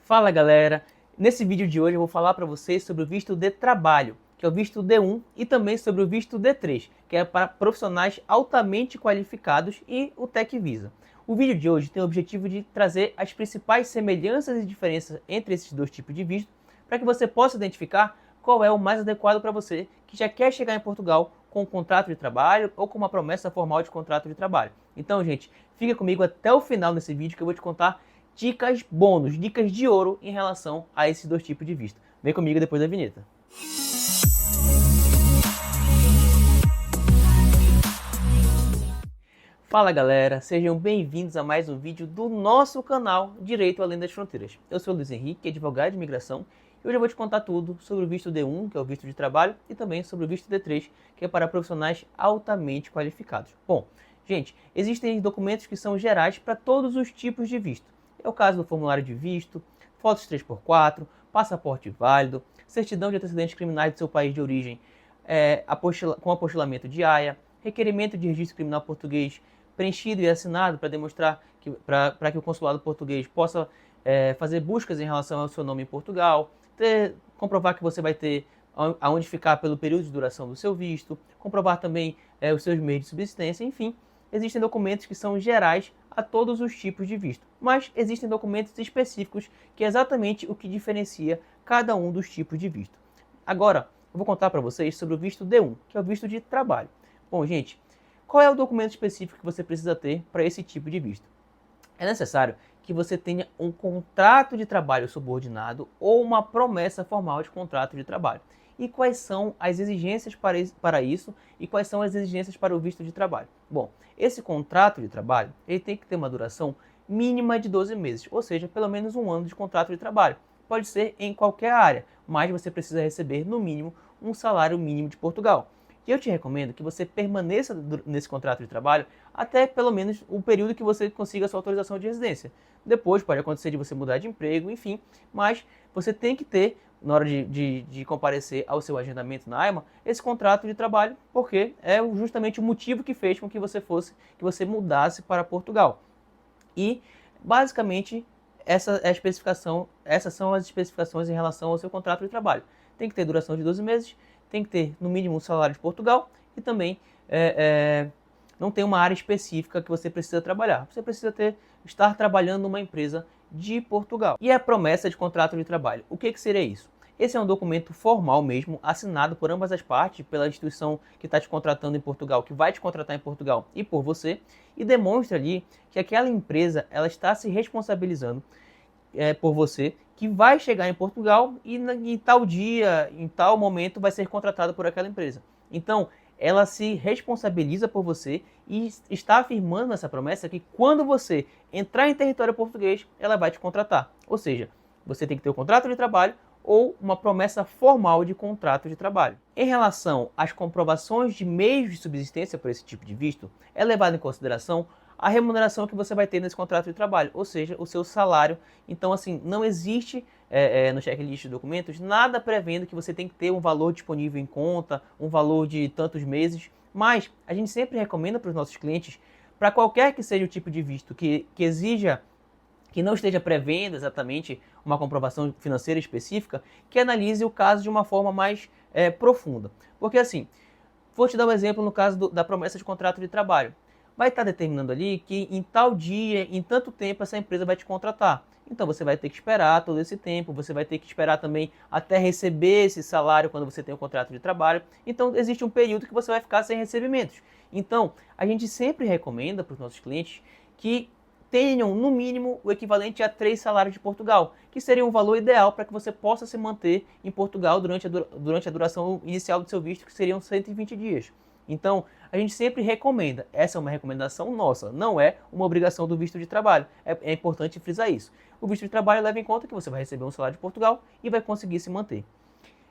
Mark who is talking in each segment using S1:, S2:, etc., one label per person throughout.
S1: Fala galera, nesse vídeo de hoje eu vou falar para vocês sobre o visto de trabalho, que é o visto D1, e também sobre o visto D3, que é para profissionais altamente qualificados, e o Tech Visa. O vídeo de hoje tem o objetivo de trazer as principais semelhanças e diferenças entre esses dois tipos de visto, para que você possa identificar qual é o mais adequado para você que já quer chegar em Portugal com um contrato de trabalho ou com uma promessa formal de contrato de trabalho. Então, gente, fica comigo até o final desse vídeo que eu vou te contar dicas bônus, dicas de ouro em relação a esses dois tipos de visto. Vem comigo depois da vinheta. Fala galera, sejam bem-vindos a mais um vídeo do nosso canal Direito Além das Fronteiras. Eu sou o Luiz Henrique, advogado de imigração, e hoje eu vou te contar tudo sobre o visto D1, que é o visto de trabalho, e também sobre o visto D3, que é para profissionais altamente qualificados. Bom, gente, existem documentos que são gerais para todos os tipos de visto. É o caso do formulário de visto, fotos 3x4, passaporte válido, certidão de antecedentes criminais do seu país de origem com apostilamento de AIA, requerimento de registro criminal português preenchido e assinado para demonstrar para que o consulado português possa fazer buscas em relação ao seu nome em Portugal, comprovar que você vai ter aonde ficar pelo período de duração do seu visto, comprovar também os seus meios de subsistência, enfim. Existem documentos que são gerais a todos os tipos de visto, mas existem documentos específicos que é exatamente o que diferencia cada um dos tipos de visto. Agora, eu vou contar para vocês sobre o visto D1, que é o visto de trabalho. Bom, gente, qual é o documento específico que você precisa ter para esse tipo de visto? É necessário que você tenha um contrato de trabalho subordinado ou uma promessa formal de contrato de trabalho. E quais são as exigências para isso e quais são as exigências para o visto de trabalho? Bom, esse contrato de trabalho ele tem que ter uma duração mínima de 12 meses, ou seja, pelo menos um ano de contrato de trabalho. Pode ser em qualquer área, mas você precisa receber no mínimo um salário mínimo de Portugal. E eu te recomendo que você permaneça nesse contrato de trabalho até pelo menos o período que você consiga a sua autorização de residência. Depois pode acontecer de você mudar de emprego, enfim, mas você tem que ter, na hora de comparecer ao seu agendamento na AIMA, esse contrato de trabalho, porque é justamente o motivo que fez com que você mudasse para Portugal. E, basicamente, essas são as especificações em relação ao seu contrato de trabalho. Tem que ter duração de 12 meses, tem que ter no mínimo um salário de Portugal e também não tem uma área específica que você precisa trabalhar. Você precisa estar trabalhando numa empresa de Portugal. E a promessa de contrato de trabalho. O que seria isso? Esse é um documento formal mesmo, assinado por ambas as partes, pela instituição que está te contratando em Portugal, que vai te contratar em Portugal e por você, e demonstra ali que aquela empresa ela está se responsabilizando por você, que vai chegar em Portugal e em tal dia, em tal momento, vai ser contratado por aquela empresa. Então, ela se responsabiliza por você e está afirmando essa promessa que quando você entrar em território português, ela vai te contratar. Ou seja, você tem que ter o contrato de trabalho ou uma promessa formal de contrato de trabalho. Em relação às comprovações de meios de subsistência por esse tipo de visto, é levado em consideração a remuneração que você vai ter nesse contrato de trabalho, ou seja, o seu salário. Então, assim, não existe no checklist de documentos nada prevendo que você tem que ter um valor disponível em conta, um valor de tantos meses, mas a gente sempre recomenda para os nossos clientes, para qualquer que seja o tipo de visto que exija, que não esteja prevendo exatamente uma comprovação financeira específica, que analise o caso de uma forma mais profunda. Porque assim, vou te dar um exemplo no caso da promessa de contrato de trabalho. Vai estar determinando ali que em tal dia, em tanto tempo, essa empresa vai te contratar. Então você vai ter que esperar todo esse tempo, você vai ter que esperar também até receber esse salário quando você tem um contrato de trabalho. Então existe um período que você vai ficar sem recebimentos. Então a gente sempre recomenda para os nossos clientes que tenham no mínimo o equivalente a 3 salários de Portugal, que seria um valor ideal para que você possa se manter em Portugal durante a duração inicial do seu visto, que seriam 120 dias. Então, a gente sempre recomenda, essa é uma recomendação nossa, não é uma obrigação do visto de trabalho, é importante frisar isso. O visto de trabalho leva em conta que você vai receber um salário de Portugal e vai conseguir se manter.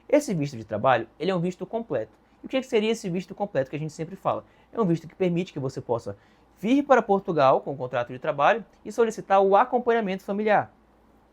S1: Esse visto de trabalho, ele é um visto completo. E o que seria esse visto completo que a gente sempre fala? É um visto que permite que você possa vir para Portugal com o contrato de trabalho e solicitar o acompanhamento familiar.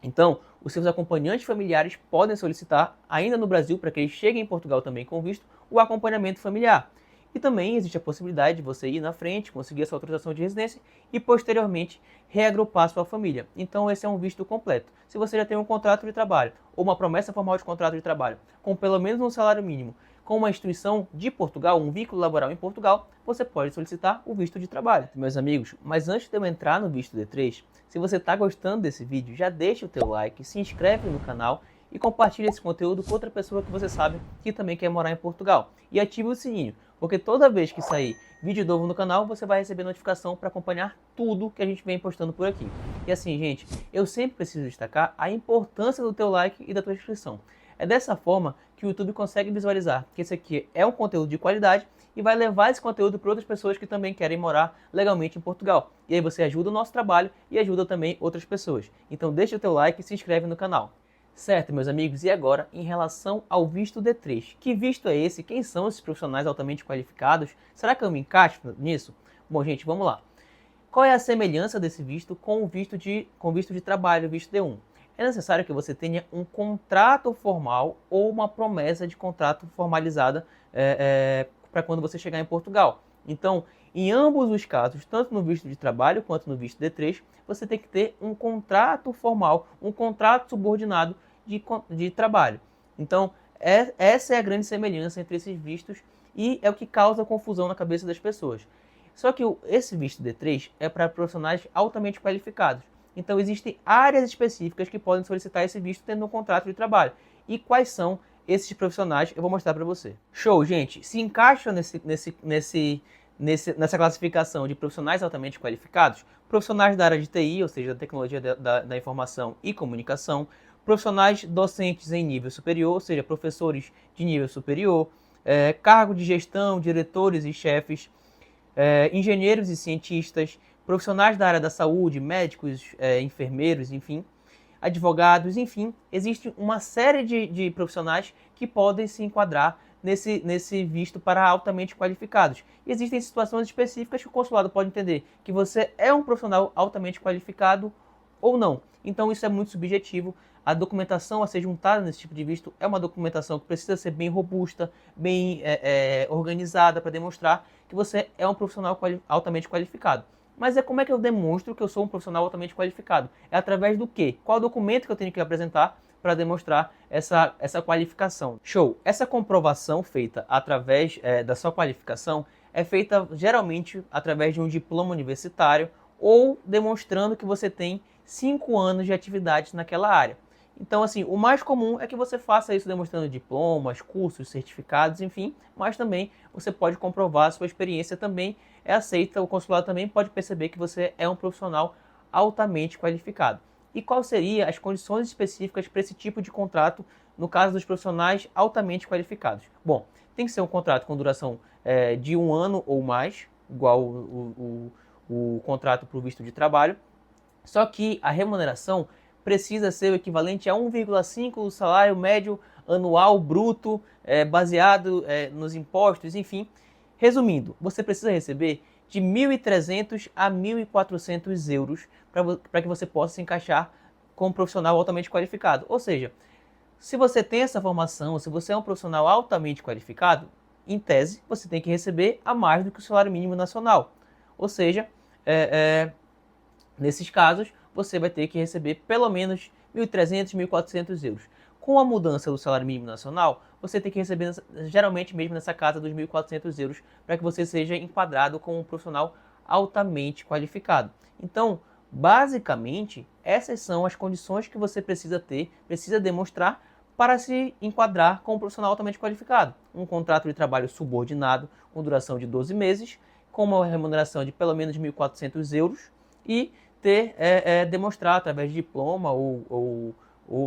S1: Então, os seus acompanhantes familiares podem solicitar, ainda no Brasil, para que eles cheguem em Portugal também com visto, o acompanhamento familiar. E também existe a possibilidade de você ir na frente, conseguir a sua autorização de residência e posteriormente reagrupar a sua família. Então esse é um visto completo. Se você já tem um contrato de trabalho ou uma promessa formal de contrato de trabalho com pelo menos um salário mínimo, com uma instituição de Portugal, um vínculo laboral em Portugal, você pode solicitar o visto de trabalho. Meus amigos, mas antes de eu entrar no visto D3, se você está gostando desse vídeo, já deixa o teu like, se inscreve no canal e compartilha esse conteúdo com outra pessoa que você sabe que também quer morar em Portugal. E ative o sininho, porque toda vez que sair vídeo novo no canal, você vai receber notificação para acompanhar tudo que a gente vem postando por aqui. E assim, gente, eu sempre preciso destacar a importância do teu like e da tua inscrição. É dessa forma que o YouTube consegue visualizar que esse aqui é um conteúdo de qualidade e vai levar esse conteúdo para outras pessoas que também querem morar legalmente em Portugal. E aí você ajuda o nosso trabalho e ajuda também outras pessoas. Então deixa o teu like e se inscreve no canal. Certo, meus amigos, e agora em relação ao visto D3. Que visto é esse? Quem são esses profissionais altamente qualificados? Será que eu me encaixo nisso? Bom, gente, vamos lá. Qual é a semelhança desse visto com o visto de trabalho, o visto D1? É necessário que você tenha um contrato formal ou uma promessa de contrato formalizada para quando você chegar em Portugal. Então, em ambos os casos, tanto no visto de trabalho quanto no visto D3, você tem que ter um contrato formal, um contrato subordinado de trabalho. Então, essa é a grande semelhança entre esses vistos e é o que causa confusão na cabeça das pessoas. Só que esse visto D3 é para profissionais altamente qualificados. Então, existem áreas específicas que podem solicitar esse visto tendo um contrato de trabalho. E quais são esses profissionais? Eu vou mostrar para você. Show, gente! Se encaixa nessa classificação de profissionais altamente qualificados, profissionais da área de TI, ou seja, da tecnologia da informação e comunicação, profissionais docentes em nível superior, ou seja, professores de nível superior, cargo de gestão, diretores e chefes, engenheiros e cientistas, profissionais da área da saúde, médicos, enfermeiros, enfim, advogados, enfim, existe uma série de profissionais que podem se enquadrar nesse visto para altamente qualificados. E existem situações específicas que o consulado pode entender que você é um profissional altamente qualificado ou não. Então isso é muito subjetivo. A documentação a ser juntada nesse tipo de visto é uma documentação que precisa ser bem robusta, bem organizada para demonstrar que você é um profissional altamente qualificado. Mas como é que eu demonstro que eu sou um profissional altamente qualificado? É através do quê? Qual documento que eu tenho que apresentar para demonstrar essa qualificação? Show! Essa comprovação feita através da sua qualificação é feita geralmente através de um diploma universitário ou demonstrando que você tem 5 anos de atividade naquela área. Então, assim, o mais comum é que você faça isso demonstrando diplomas, cursos, certificados, enfim, mas também você pode comprovar a sua experiência também é aceita, o consulado também pode perceber que você é um profissional altamente qualificado. E quais seriam as condições específicas para esse tipo de contrato no caso dos profissionais altamente qualificados? Bom, tem que ser um contrato com duração de 1 ano ou mais, igual o contrato para o visto de trabalho, só que a remuneração precisa ser o equivalente a 1,5 do salário médio anual bruto, baseado nos impostos, enfim. Resumindo, você precisa receber de 1.300 a 1.400 euros para que você possa se encaixar como profissional altamente qualificado. Ou seja, se você tem essa formação, se você é um profissional altamente qualificado, em tese, você tem que receber a mais do que o salário mínimo nacional. Ou seja, nesses casos, você vai ter que receber pelo menos 1.300, 1.400 euros. Com a mudança do salário mínimo nacional, você tem que receber geralmente mesmo nessa casa dos 1.400 euros para que você seja enquadrado como um profissional altamente qualificado. Então, basicamente, essas são as condições que você precisa ter, precisa demonstrar para se enquadrar como um profissional altamente qualificado. Um contrato de trabalho subordinado com duração de 12 meses, com uma remuneração de pelo menos 1.400 euros e demonstrar através de diploma ou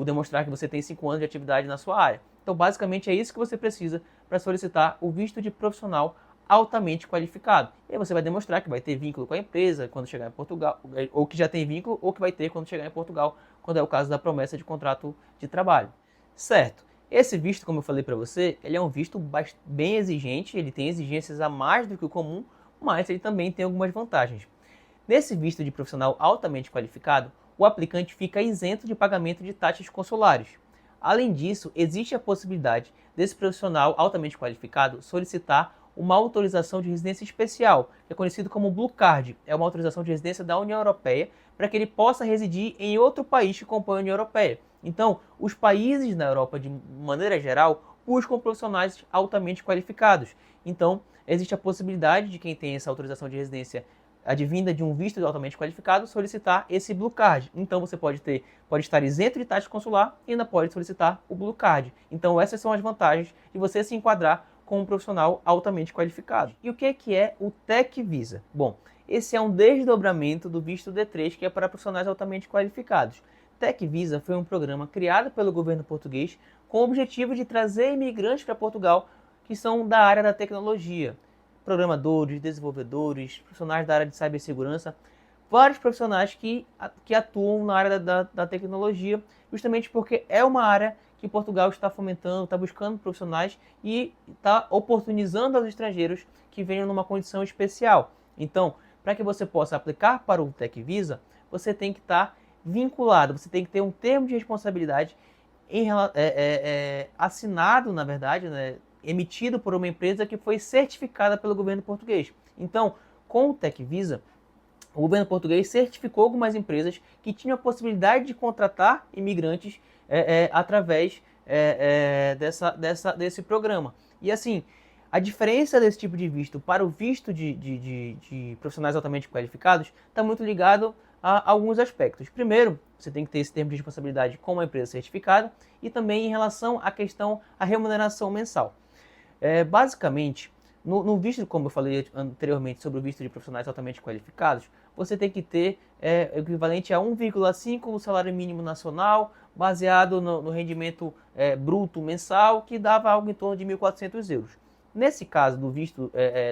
S1: demonstrar que você tem 5 anos de atividade na sua área. Então, basicamente, é isso que você precisa para solicitar o visto de profissional altamente qualificado. E aí você vai demonstrar que vai ter vínculo com a empresa quando chegar em Portugal, ou que já tem vínculo, ou que vai ter quando chegar em Portugal, quando é o caso da promessa de contrato de trabalho. Certo. Esse visto, como eu falei para você, ele é um visto bem exigente, ele tem exigências a mais do que o comum, mas ele também tem algumas vantagens. Nesse visto de profissional altamente qualificado, o aplicante fica isento de pagamento de taxas consulares. Além disso, existe a possibilidade desse profissional altamente qualificado solicitar uma autorização de residência especial, que é conhecido como Blue Card. É uma autorização de residência da União Europeia para que ele possa residir em outro país que compõe a União Europeia. Então, os países na Europa, de maneira geral, buscam profissionais altamente qualificados. Então, existe a possibilidade de quem tem essa autorização de residência advinda de um visto altamente qualificado solicitar esse Blue Card. Então você pode estar isento de taxa consular e ainda pode solicitar o Blue Card. Então essas são as vantagens de você se enquadrar como um profissional altamente qualificado. E o que é o Tech Visa? Bom, esse é um desdobramento do visto D3, que é para profissionais altamente qualificados. Tech Visa foi um programa criado pelo governo português com o objetivo de trazer imigrantes para Portugal que são da área da tecnologia. Programadores, desenvolvedores, profissionais da área de cibersegurança, vários profissionais que atuam na área da tecnologia, justamente porque é uma área que Portugal está fomentando, está buscando profissionais e está oportunizando aos estrangeiros que venham numa condição especial. Então, para que você possa aplicar para o Tech Visa, você tem que estar vinculado, você tem que ter um termo de responsabilidade assinado, na verdade, né, emitido por uma empresa que foi certificada pelo governo português. Então, com o Tech Visa, o governo português certificou algumas empresas que tinham a possibilidade de contratar imigrantes através desse programa. E assim, a diferença desse tipo de visto para o visto de profissionais altamente qualificados está muito ligado a alguns aspectos. Primeiro, você tem que ter esse termo de responsabilidade com uma empresa certificada e também em relação à questão à remuneração mensal. Basicamente, no visto, como eu falei anteriormente sobre o visto de profissionais altamente qualificados, você tem que ter equivalente a 1,5 do salário mínimo nacional, baseado no rendimento bruto mensal, que dava algo em torno de 1.400 euros. Nesse caso do visto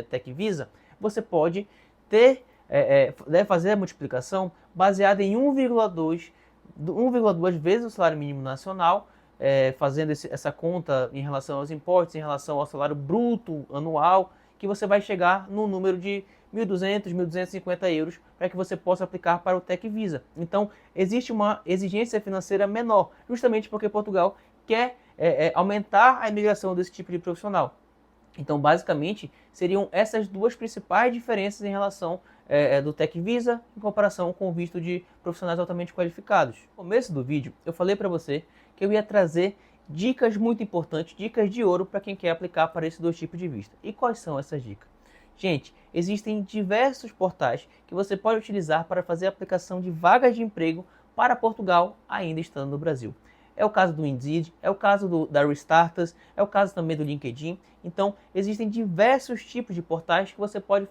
S1: Tech Visa, você pode deve fazer a multiplicação baseada em 1,2 vezes o salário mínimo nacional, fazendo essa conta em relação aos impostos, em relação ao salário bruto anual, que você vai chegar no número de 1.200, 1.250 euros para que você possa aplicar para o Tech Visa. Então, existe uma exigência financeira menor, justamente porque Portugal quer aumentar a imigração desse tipo de profissional. Então, basicamente, seriam essas duas principais diferenças em relação do Tech Visa em comparação com o visto de profissionais altamente qualificados. No começo do vídeo, eu falei para você que eu ia trazer dicas muito importantes, dicas de ouro para quem quer aplicar para esses dois tipos de visto. E quais são essas dicas? Gente, existem diversos portais que você pode utilizar para fazer a aplicação de vagas de emprego para Portugal ainda estando no Brasil. É o caso do Indeed, é o caso da Restarters, é o caso também do LinkedIn. Então, existem diversos tipos de portais que você pode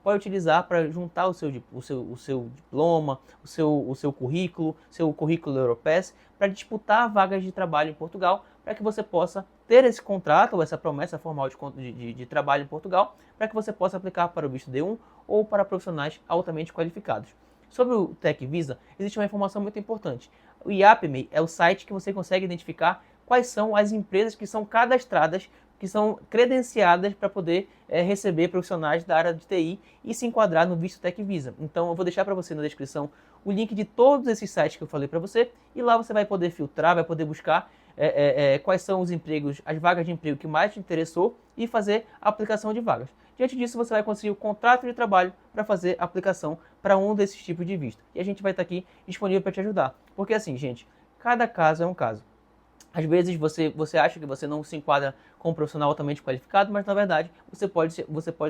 S1: utilizar para juntar o seu diploma, o seu currículo Europass, para disputar vagas de trabalho em Portugal, para que você possa ter esse contrato ou essa promessa formal de trabalho em Portugal, para que você possa aplicar para o visto D1 ou para profissionais altamente qualificados. Sobre o Tech Visa, existe uma informação muito importante. O IAPME é o site que você consegue identificar quais são as empresas que são cadastradas, que são credenciadas para poder receber profissionais da área de TI e se enquadrar no visto Tech Visa. Então eu vou deixar para você na descrição o link de todos esses sites que eu falei para você, e lá você vai poder filtrar, vai poder buscar quais são os empregos, as vagas de emprego que mais te interessou e fazer a aplicação de vagas. Diante disso, você vai conseguir o contrato de trabalho para fazer a aplicação para um desses tipos de visto. E a gente vai estar aqui disponível para te ajudar. Porque assim, gente, cada caso é um caso. Às vezes você acha que você não se enquadra como um profissional altamente qualificado, mas na verdade você pode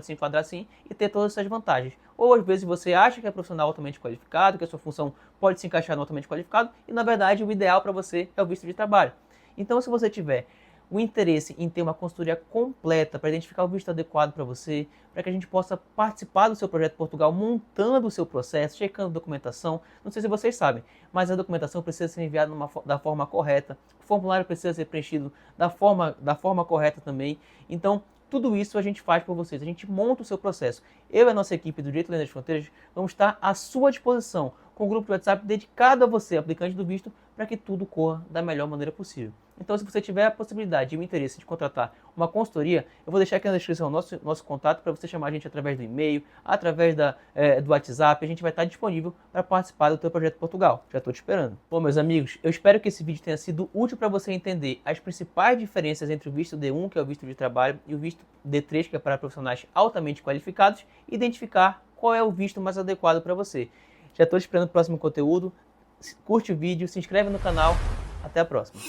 S1: se enquadrar sim e ter todas essas vantagens. Ou às vezes você acha que é profissional altamente qualificado, que a sua função pode se encaixar no altamente qualificado, e na verdade o ideal para você é o visto de trabalho. Então, se você tiver o interesse em ter uma consultoria completa para identificar o visto adequado para você, para que a gente possa participar do seu projeto Portugal, montando o seu processo, checando documentação. Não sei se vocês sabem, mas a documentação precisa ser enviada da forma correta, o formulário precisa ser preenchido da forma correta também. Então, tudo isso a gente faz por vocês, a gente monta o seu processo. Eu e a nossa equipe do Direito Além das Fronteiras vamos estar à sua disposição, com um grupo de WhatsApp dedicado a você, aplicante do visto, para que tudo corra da melhor maneira possível. Então, se você tiver a possibilidade e o interesse de contratar uma consultoria, eu vou deixar aqui na descrição o nosso contato para você chamar a gente através do e-mail, através do WhatsApp. A gente vai estar disponível para participar do teu projeto Portugal. Já estou te esperando. Bom, meus amigos, eu espero que esse vídeo tenha sido útil para você entender as principais diferenças entre o visto D1, que é o visto de trabalho, e o visto D3, que é para profissionais altamente qualificados, e identificar qual é o visto mais adequado para você. Já estou esperando o próximo conteúdo. Curte o vídeo, se inscreve no canal. Até a próxima.